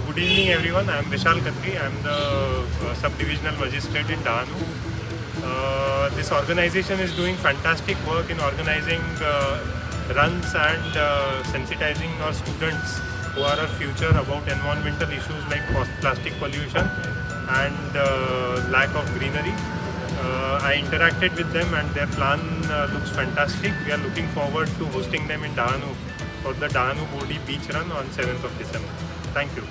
Good evening everyone, I am Vishal Khatri. I am the Sub-Divisional Magistrate in Dahanu. This organization is doing fantastic work in organizing runs and sensitizing our students who are our future about environmental issues like plastic pollution and lack of greenery. I interacted with them and their plan looks fantastic. We are looking forward to hosting them in Dahanu for the Dahanu Bordi beach run on 7th of December. Thank you.